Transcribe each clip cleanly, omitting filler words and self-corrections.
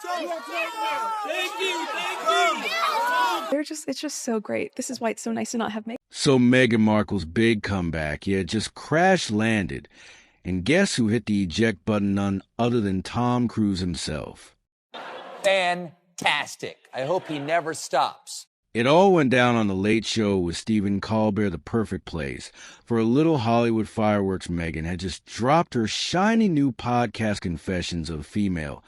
Thank you. It's just so great. This is why it's so nice to not have makeup. So Meghan Markle's big comeback, just crash landed. And guess who hit the eject button none other than Tom Cruise himself? Fantastic. I hope he never stops. It all went down on The Late Show with Stephen Colbert, the perfect place. For a little Hollywood fireworks, Meghan had just dropped her shiny new podcast Confessions of a Female.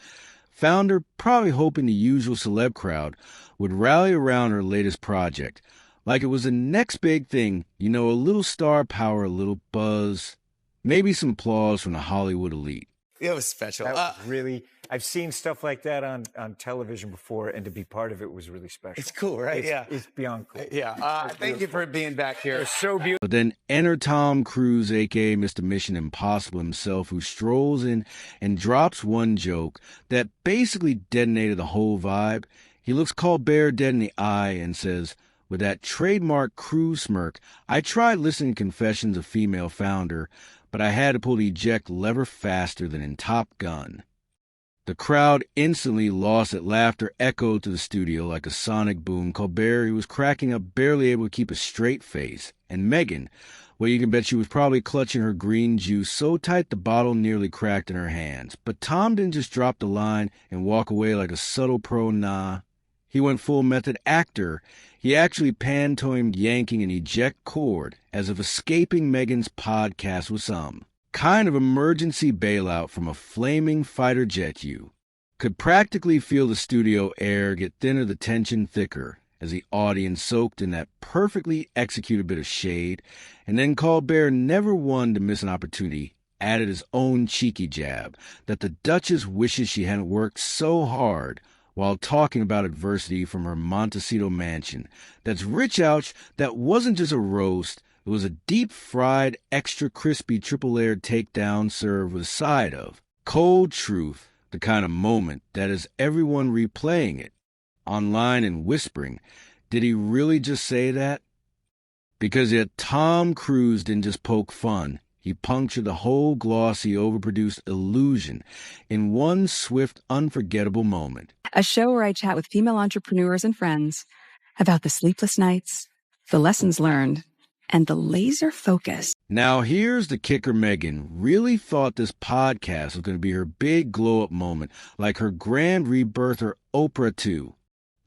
Founder probably hoping the usual celeb crowd would rally around her latest project. Like it was the next big thing, a little star power, a little buzz, maybe some applause from the Hollywood elite. It was special. That was really, I've seen stuff like that on television before, and to be part of it was really special. It's cool, right? It's beyond cool. Yeah. Thank you for being back here. It's so beautiful. But then enter Tom Cruise, a.k.a. Mr. Mission Impossible himself, who strolls in and drops one joke that basically detonated the whole vibe. He looks Colbert dead in the eye and says, with that trademark Cruise smirk, I tried listening to Confessions of Female Founder, but I had to pull the eject lever faster than in Top Gun. The crowd instantly lost it. Laughter echoed to the studio like a sonic boom. Colbert, he was cracking up, barely able to keep a straight face. And Meghan, well, you can bet she was probably clutching her green juice so tight the bottle nearly cracked in her hands. But Tom didn't just drop the line and walk away like a subtle pro, nah. He went full method actor. He actually pantomimed yanking an eject cord as if escaping Meghan's podcast was some kind of emergency bailout from a flaming fighter jet. You could practically feel the studio air get thinner, the tension thicker, as the audience soaked in that perfectly executed bit of shade. And then Colbert, never one to miss an opportunity, added his own cheeky jab that the Duchess wishes she hadn't worked so hard while talking about adversity from her Montecito mansion. That's rich ouch. That wasn't just a roast. It was a deep-fried, extra crispy, triple-layered takedown served with a side of cold truth, the kind of moment that is everyone replaying it online and whispering, did he really just say that? Because yet Tom Cruise didn't just poke fun. He punctured the whole glossy, overproduced illusion in one swift, unforgettable moment. A show where I chat with female entrepreneurs and friends about the sleepless nights, the lessons learned, and the laser focus. Now here's the kicker. Meghan really thought this podcast was going to be her big glow-up moment, like her grand rebirth or Oprah 2.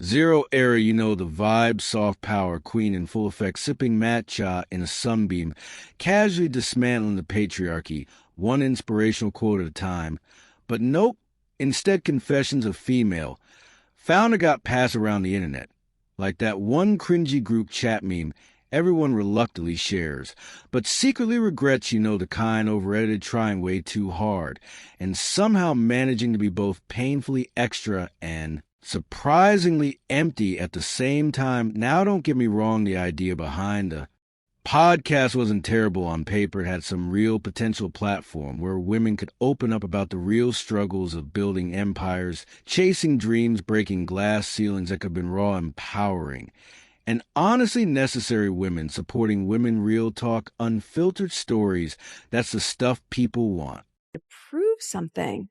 Zero era, the vibe, soft power queen in full effect, sipping matcha in a sunbeam, casually dismantling the patriarchy, one inspirational quote at a time. But nope, instead Confessions of Female. Founder got passed around the internet, like that one cringy group chat meme everyone reluctantly shares, but secretly regrets, the kind over-edited, trying way too hard, and somehow managing to be both painfully extra and surprisingly empty at the same time. Now, don't get me wrong, the idea behind the podcast wasn't terrible on paper. It had some real potential platform where women could open up about the real struggles of building empires, chasing dreams, breaking glass ceilings that could have been raw, empowering, and honestly necessary women supporting women, real talk, unfiltered stories. That's the stuff people want. To prove something.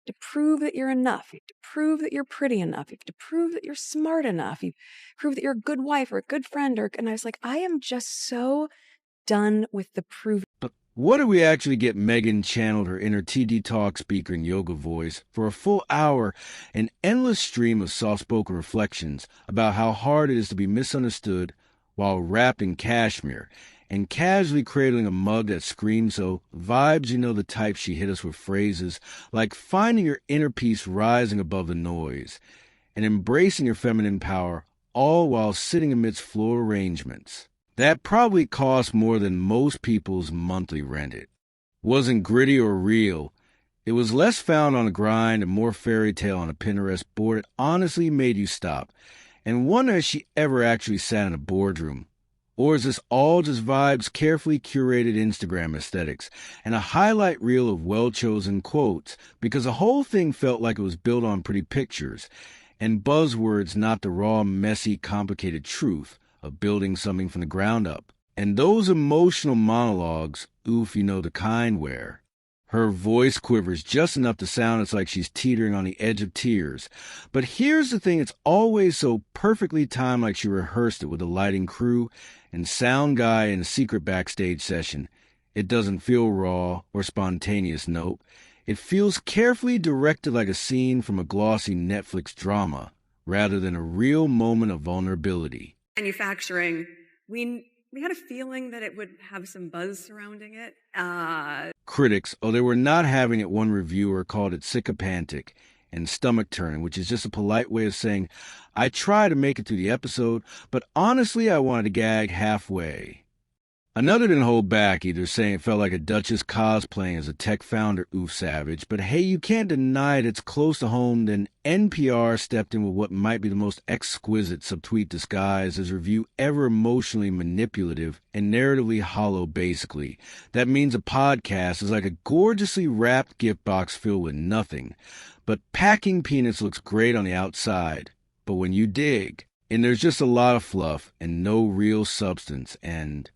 To prove that you're enough, you have to prove that you're pretty enough, you have to prove that you're smart enough, you prove that you're a good wife or a good friend. And I was like, I am just so done with the proving. But what did we actually get? Meghan channeled her inner TD Talk speaker and yoga voice for a full hour, an endless stream of soft-spoken reflections about how hard it is to be misunderstood while wrapped in cashmere, and casually cradling a mug that screams so vibes, the type. She hit us with phrases like finding your inner peace rising above the noise and embracing your feminine power, all while sitting amidst floor arrangements that probably cost more than most people's monthly rent. It wasn't gritty or real. It was less found on a grind and more fairy tale on a Pinterest board. It honestly made you stop and wonder if she ever actually sat in a boardroom. Or is this all just vibes, carefully curated Instagram aesthetics, and a highlight reel of well-chosen quotes? Because the whole thing felt like it was built on pretty pictures and buzzwords, not the raw, messy, complicated truth of building something from the ground up. And those emotional monologues, oof, the kind where Her voice quivers just enough to sound it's like she's teetering on the edge of tears. But here's the thing, it's always so perfectly timed, like she rehearsed it with a lighting crew and sound guy in a secret backstage session. It doesn't feel raw or spontaneous, nope. It feels carefully directed like a scene from a glossy Netflix drama, rather than a real moment of vulnerability. Manufacturing, we had a feeling that it would have some buzz surrounding it. Critics, they were not having it, one reviewer called it sycophantic and stomach-turning, which is just a polite way of saying, I tried to make it through the episode, but honestly I wanted to gag halfway. Another didn't hold back either, saying it felt like a Duchess cosplaying as a tech founder, oof savage. But hey, you can't deny it, it's close to home. Then NPR stepped in with what might be the most exquisite subtweet disguise as review ever emotionally manipulative and narratively hollow, basically. That means a podcast is like a gorgeously wrapped gift box filled with nothing. But packing peanuts looks great on the outside. But when you dig, and there's just a lot of fluff and no real substance, and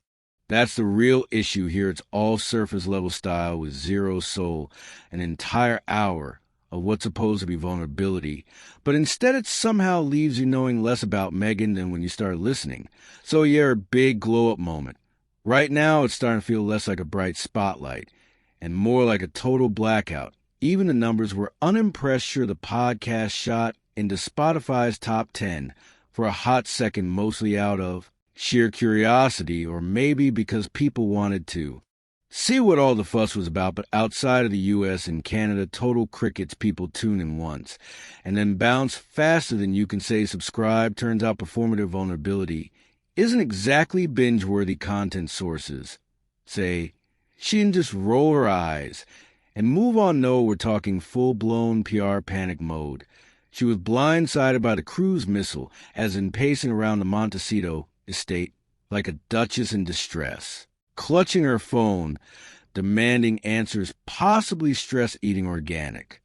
that's the real issue here. It's all surface level style with zero soul, an entire hour of what's supposed to be vulnerability. But instead it somehow leaves you knowing less about Meghan than when you start listening. So yeah, a big glow up moment. Right now it's starting to feel less like a bright spotlight and more like a total blackout. Even the numbers were unimpressed. Sure, the podcast shot into Spotify's top 10 for a hot second, mostly out of sheer curiosity, or maybe because people wanted to see what all the fuss was about. But outside of the U.S. and Canada, total crickets. People tune in once and then bounce faster than you can say subscribe. Turns out performative vulnerability isn't exactly binge-worthy content. Sources say she didn't just roll her eyes and move on. No, we're talking full-blown PR panic mode. She was blindsided by the cruise missile, as in pacing around the Montecito estate like a duchess in distress, clutching her phone, demanding answers, possibly stress-eating organic.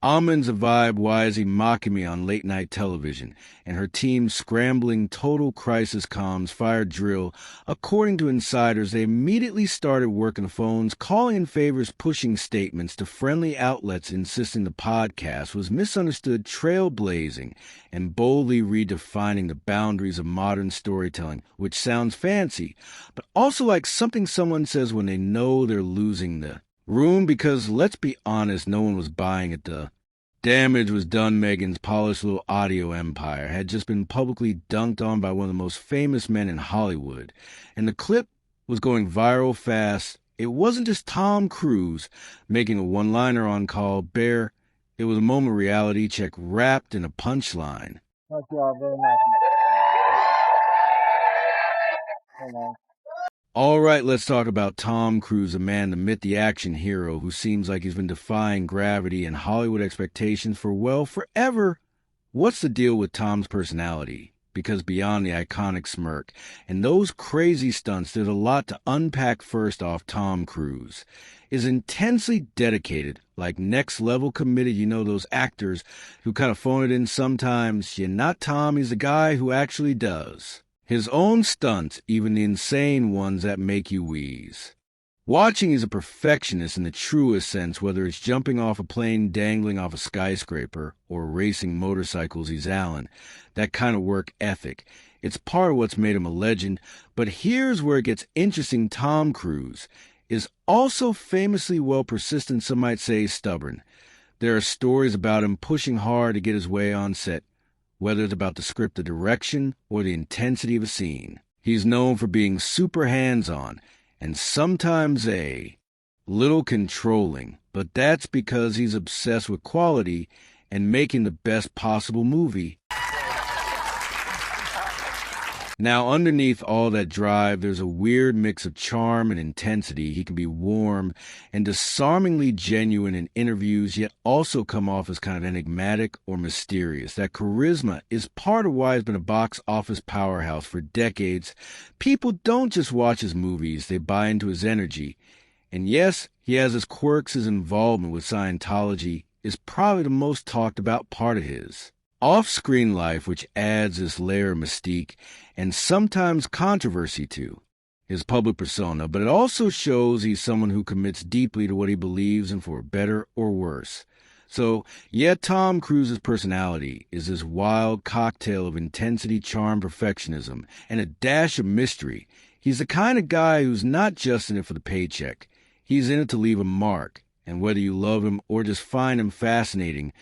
Almond's a vibe, why is he mocking me on late-night television, and her team scrambling total crisis comms fire drill. According to insiders, they immediately started working the phones, calling in favors, pushing statements to friendly outlets, insisting the podcast was misunderstood, trailblazing, and boldly redefining the boundaries of modern storytelling, which sounds fancy, but also like something someone says when they know they're losing the room, because let's be honest, no one was buying it. The damage was done. Meghan's polished little audio empire had just been publicly dunked on by one of the most famous men in Hollywood, and the clip was going viral fast. It wasn't just Tom Cruise making a one-liner on Call Bear. It was a moment reality check wrapped in a punchline. Thank you all very much. Hello. All right, let's talk about Tom Cruise, the man, the myth, the action hero who seems like he's been defying gravity and Hollywood expectations for, well, forever. What's the deal with Tom's personality? Because beyond the iconic smirk and those crazy stunts, there's a lot to unpack. First off, Tom Cruise is intensely dedicated, like next level committed. You know, those actors who kind of phone it in sometimes. Yeah, not Tom. He's the guy who actually does his own stunts, even the insane ones that make you wheeze. Watching, he's a perfectionist in the truest sense, whether it's jumping off a plane, dangling off a skyscraper, or racing motorcycles. He's Allen. That kind of work ethic. It's part of what's made him a legend. But here's where it gets interesting. Tom Cruise is also famously, well, persistent, some might say stubborn. There are stories about him pushing hard to get his way on set, whether it's about the script, the direction, or the intensity of a scene. He's known for being super hands-on and sometimes a little controlling, but that's because he's obsessed with quality and making the best possible movie. Now, underneath all that drive, there's a weird mix of charm and intensity. He can be warm and disarmingly genuine in interviews, yet also come off as kind of enigmatic or mysterious. That charisma is part of why he's been a box office powerhouse for decades. People don't just watch his movies, they buy into his energy. And yes, he has his quirks. His involvement with Scientology is probably the most talked about part of his off-screen life, which adds this layer of mystique and sometimes controversy to. his public persona, but it also shows he's someone who commits deeply to what he believes in for better or worse. So, yeah, Tom Cruise's personality is this wild cocktail of intensity, charm, perfectionism, and a dash of mystery. He's the kind of guy who's not just in it for the paycheck. He's in it to leave a mark, and whether you love him or just find him fascinating,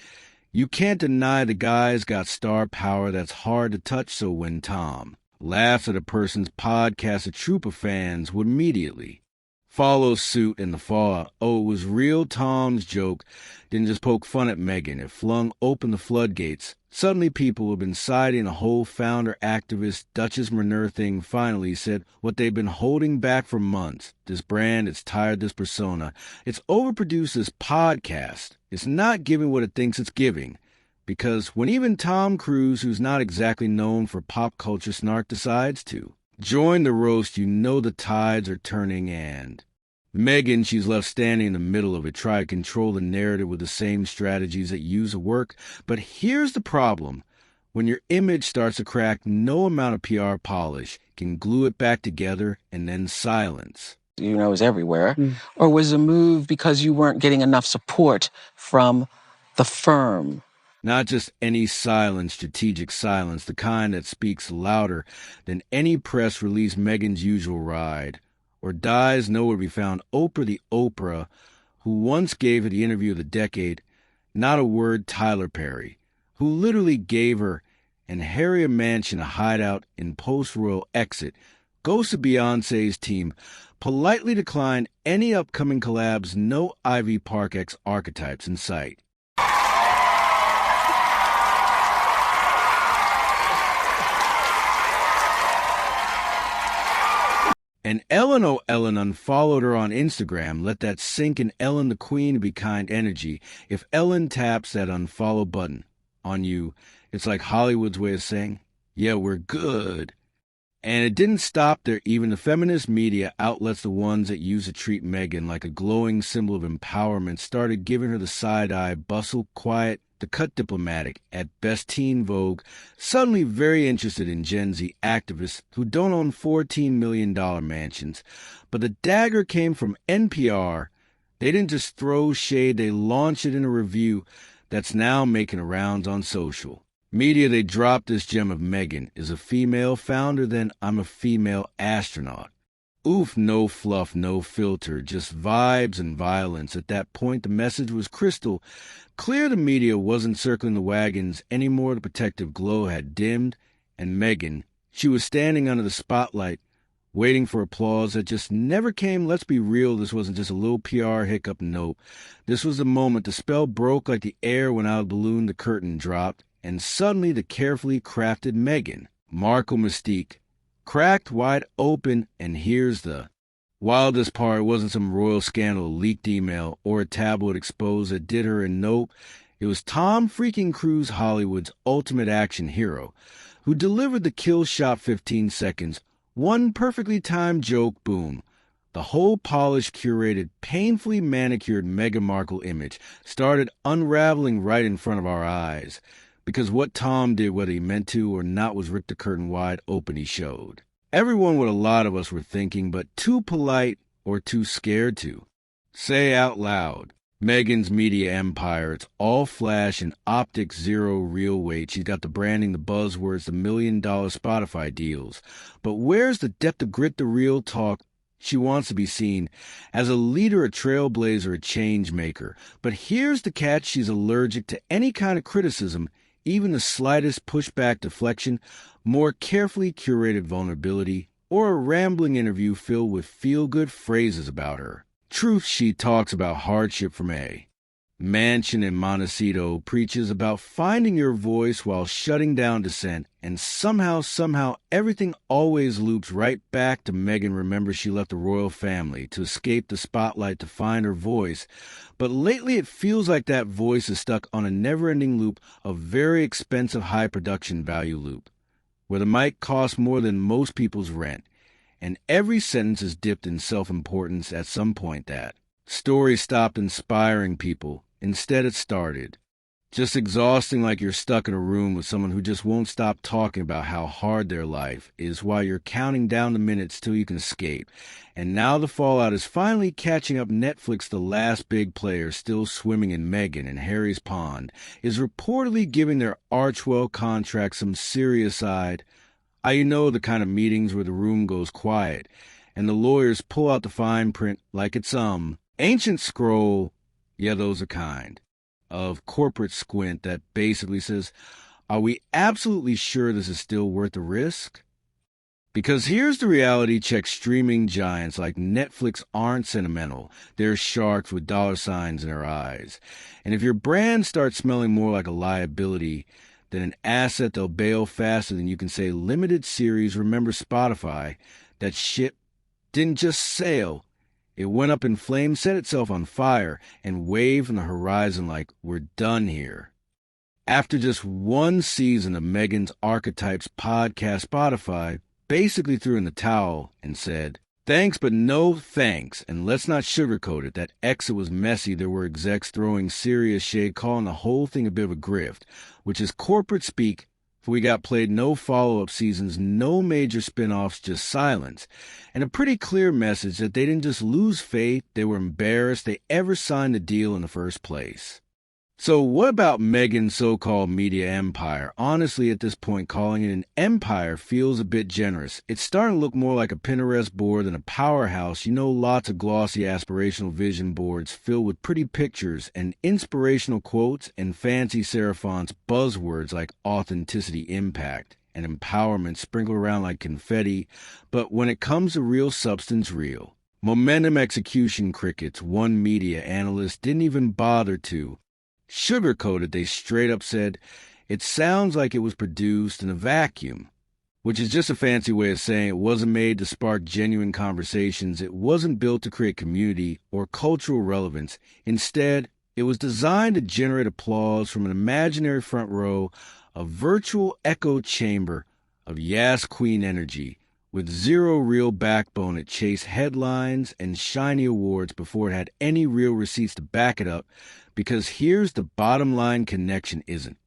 you can't deny the guy's got star power that's hard to touch. So when Tom laughs at a person's podcast, a troop of fans would immediately follow suit in the fallout. Oh, it was real. Tom's joke didn't just poke fun at Meghan. It flung open the floodgates. Suddenly people who have been citing a whole founder activist Duchess Murneur thing finally said what they've been holding back for months. This brand, it's tired, this persona. It's overproduced this podcast. It's not giving what it thinks it's giving. Because when even Tom Cruise, who's not exactly known for pop culture snark, decides to join the roast, you know the tides are turning. And Meghan, she's left standing in the middle of it, try to control the narrative with the same strategies that used to work. But here's the problem. When your image starts to crack, no amount of PR polish can glue it back together, and then silence. You know, it was everywhere. Or was a move because you weren't getting enough support from the firm? Not just any silence, strategic silence, the kind that speaks louder than any press release Meghan's usual ride, or dies nowhere to be found. Oprah the Oprah, who once gave her the interview of the decade, not a word. Tyler Perry, who literally gave her and Harry a mansion, a hideout in post-royal exit, goes to Beyonce's team, politely declined any upcoming collabs, no Ivy Park-X archetypes in sight. And Ellen O'Ellen unfollowed her on Instagram. Let that sink in. Ellen the Queen to be kind energy. If Ellen taps that unfollow button on you, it's like Hollywood's way of saying, yeah, we're good. And it didn't stop there. Even the feminist media outlets, the ones that used to treat Meghan like a glowing symbol of empowerment, started giving her the side-eye, bustle, quiet, the cut diplomatic, at best teen Vogue, suddenly very interested in Gen Z activists who don't own $14 million mansions. But the dagger came from NPR. They didn't just throw shade, they launched it in a review that's now making rounds on social media. They dropped this gem of Meghan is a female founder, then I'm a female astronaut. Oof, no fluff, no filter, just vibes and violence. At that point, the message was crystal clear. The media wasn't circling the wagons anymore. The protective glow had dimmed, and Meghan, she was standing under the spotlight, waiting for applause that just never came. Let's be real, this wasn't just a little PR hiccup, nope. This was the moment the spell broke like the air when out of the balloon the curtain dropped, and suddenly the carefully crafted Meghan Markle mystique cracked wide open. And here's the wildest part. It wasn't some royal scandal, a leaked email, or a tabloid expose that did her in. Nope. It was Tom freaking Cruise, Hollywood's ultimate action hero, who delivered the kill shot 15 seconds. One perfectly timed joke, boom. The whole polished, curated, painfully manicured Meghan Markle image started unraveling right in front of our eyes. Because what Tom did, whether he meant to or not, was rip the curtain wide open. He showed everyone what a lot of us were thinking, but too polite or too scared to say out loud. Meghan's media empire, it's all flash and optics, zero real weight. She's got the branding, the buzzwords, the $1 million Spotify deals. But where's the depth of grit, the real talk? She wants to be seen as a leader, a trailblazer, a change maker. But here's the catch. She's allergic to any kind of criticism, even the slightest pushback, deflection, more carefully curated vulnerability, or a rambling interview filled with feel-good phrases about her. Truth, she talks about hardship from a mansion in Montecito, preaches about finding your voice while shutting down dissent, and somehow, everything always loops right back to Meghan. Remember, she left the royal family to escape the spotlight, to find her voice. But lately it feels like that voice is stuck on a never-ending loop, a very expensive high-production value loop, where the mic costs more than most people's rent, and every sentence is dipped in self-importance at some point. That story stopped inspiring people. Instead, it started Just exhausting, like you're stuck in a room with someone who just won't stop talking about how hard their life is while you're counting down the minutes till you can escape. And now the fallout is finally catching up. Netflix, the last big player still swimming in Meghan and Harry's pond, is reportedly giving their Archwell contract some serious side. You know, the kind of meetings where the room goes quiet and the lawyers pull out the fine print like it's ancient scroll, yeah, those are kind, of corporate squint that basically says, are we absolutely sure this is still worth the risk? Because here's the reality check: streaming giants like Netflix aren't sentimental. They're sharks with dollar signs in their eyes. And if your brand starts smelling more like a liability than an asset, they'll bail faster than you can say limited series. Remember Spotify? That ship didn't just sail. It went up in flames, set itself on fire, and waved on the horizon like, we're done here. After just one season of Meghan's Archetypes podcast, Spotify basically threw in the towel and said, thanks, but no thanks. And let's not sugarcoat it. That exit was messy. There were execs throwing serious shade, calling the whole thing a bit of a grift, which is corporate speak. For we got played no follow-up seasons, no major spin-offs, just silence. And a pretty clear message that they didn't just lose faith, they were embarrassed they ever signed the deal in the first place. So what about Meghan's so-called media empire? Honestly, at this point, calling it an empire feels a bit generous. It's starting to look more like a Pinterest board than a powerhouse. You know, lots of glossy aspirational vision boards filled with pretty pictures and inspirational quotes and fancy serif fonts, buzzwords like authenticity, impact, and empowerment sprinkled around like confetti. But when it comes to real substance, real momentum, execution, crickets. One media analyst didn't even bother to sugarcoated. They straight up said, it sounds like it was produced in a vacuum, which is just a fancy way of saying it wasn't made to spark genuine conversations. It wasn't built to create community or cultural relevance. Instead, it was designed to generate applause from an imaginary front row, a virtual echo chamber of Yas Queen energy with zero real backbone. It chased headlines and shiny awards before it had any real receipts to back it up. Because here's the bottom line: connection isn't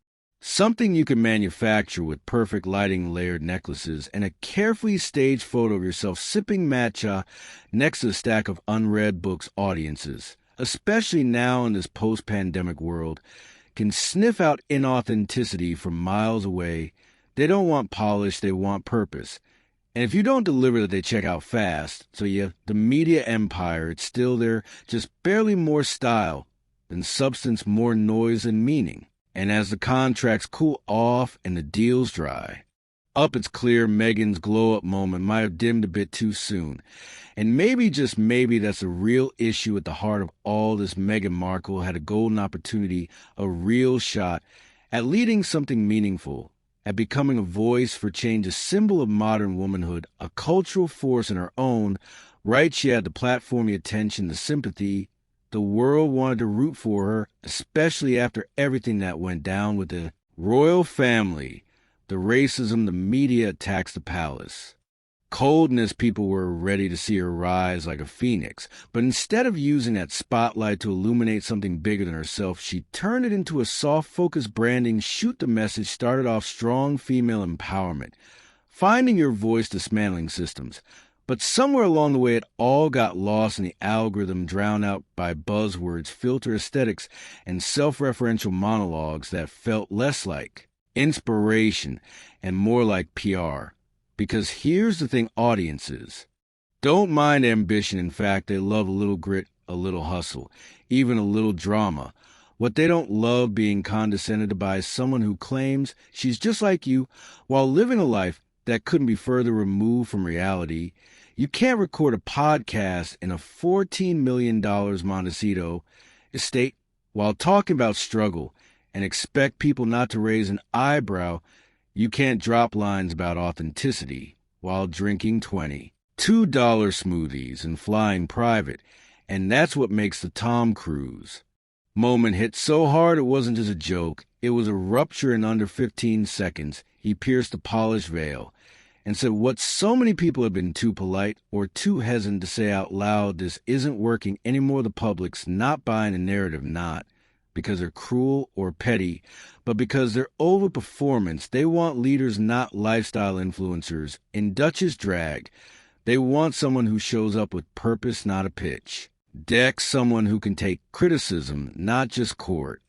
something you can manufacture with perfect lighting, layered necklaces, and a carefully staged photo of yourself sipping matcha next to a stack of unread books. Audiences, especially now in this post-pandemic world, can sniff out inauthenticity from miles away. They don't want polish, they want purpose. And if you don't deliver that, they check out fast. So yeah, the media empire, it's still there, just barely more style than substance, more noise and meaning. And as the contracts cool off and the deals dry up, it's clear Meghan's glow-up moment might have dimmed a bit too soon. And maybe, just maybe, that's a real issue at the heart of all this. Meghan Markle had a golden opportunity, a real shot at leading something meaningful, at becoming a voice for change, a symbol of modern womanhood, a cultural force in her own right. She had the platform, the attention, the sympathy. The world wanted to root for her, especially after everything that went down with the royal family, the racism, the media attacks, the palace. Coldness, people were ready to see her rise like a phoenix. But instead of using that spotlight to illuminate something bigger than herself, she turned it into a soft-focused branding, shoot the message, started off strong female empowerment, finding your voice, dismantling systems. But somewhere along the way, it all got lost in the algorithm, drowned out by buzzwords, filter aesthetics, and self-referential monologues that felt less like inspiration and more like PR. Because here's the thing: audiences don't mind ambition. In fact, they love a little grit, a little hustle, even a little drama. What they don't love being condescended by is someone who claims she's just like you while living a life that couldn't be further removed from reality. You can't record a podcast in a $14 million Montecito estate while talking about struggle and expect people not to raise an eyebrow. You can't drop lines about authenticity while drinking $22 smoothies and flying private. And that's what makes the Tom Cruise moment hit so hard. It wasn't just a joke. It was a rupture in under 15 seconds. He pierced the polished veil and said what so many people have been too polite or too hesitant to say out loud: this isn't working anymore. The public's not buying a narrative, not because they're cruel or petty, but because they're overperformance. They want leaders, not lifestyle influencers. In Dutch's drag, they want someone who shows up with purpose, not a pitch. Dex, someone who can take criticism, not just court.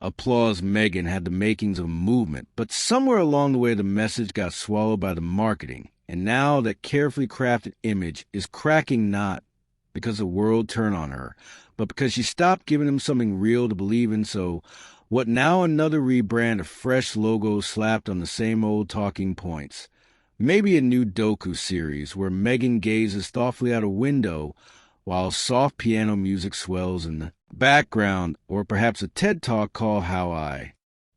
Applause Meghan had the makings of a movement, but somewhere along the way the message got swallowed by the marketing, and now that carefully crafted image is cracking not because the world turned on her, but because she stopped giving them something real to believe in. So what now? Another rebrand, a fresh logo slapped on the same old talking points. Maybe a new docu series where Meghan gazes thoughtfully out a window while soft piano music swells in the background, or perhaps a TED Talk called How I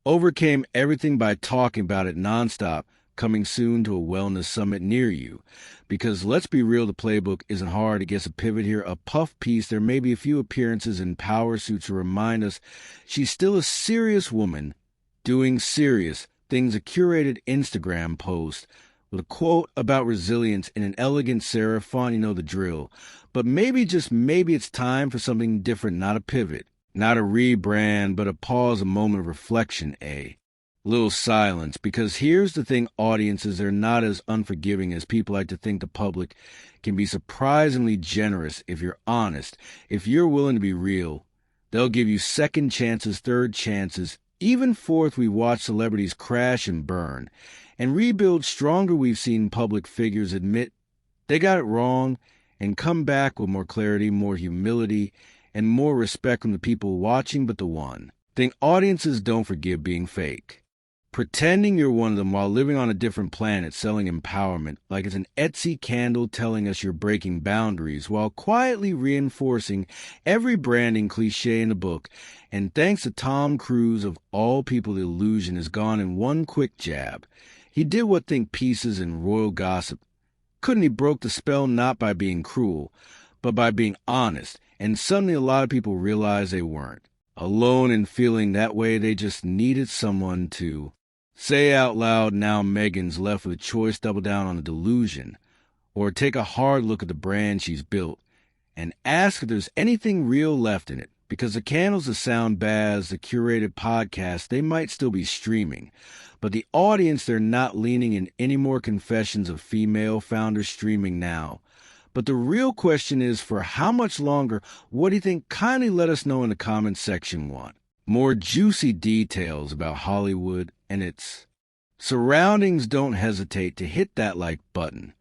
Overcame Everything by Talking About It Nonstop, coming soon to a wellness summit near you. Because let's be real, the playbook isn't hard. It gets a pivot here, a puff piece. There may be a few appearances in power suits to remind us she's still a serious woman doing serious things, a curated Instagram post with a quote about resilience in an elegant serif font, you know the drill. But maybe, just maybe, it's time for something different, not a pivot, not a rebrand, but a pause, a moment of reflection, little silence. Because here's the thing, audiences are not as unforgiving as people like to think. The public can be surprisingly generous if you're honest. If you're willing to be real, they'll give you second chances, third chances, even fourth. We watch celebrities crash and burn and rebuild stronger. We've seen public figures admit they got it wrong and come back with more clarity, more humility, and more respect from the people watching. But the one thing audiences don't forgive: being fake. Pretending you're one of them while living on a different planet, selling empowerment like it's an Etsy candle telling us you're breaking boundaries, while quietly reinforcing every branding cliche in the book. And thanks to Tom Cruise, of all people, the illusion is gone in one quick jab. He did what think pieces and royal gossip couldn't. He broke the spell not by being cruel, but by being honest. And suddenly a lot of people realized they weren't alone in feeling that way. They just needed someone to say out loud. Now Meghan's left with a choice: double down on the delusion, or take a hard look at the brand she's built and ask if there's anything real left in it. Because the candles, the sound baths, the curated podcasts, they might still be streaming, but the audience, they're not leaning in any more confessions of female founders streaming now. But the real question is, for how much longer? What do you think? Kindly let us know in the comments section. Want more juicy details about Hollywood and its surroundings? Don't hesitate to hit that like button.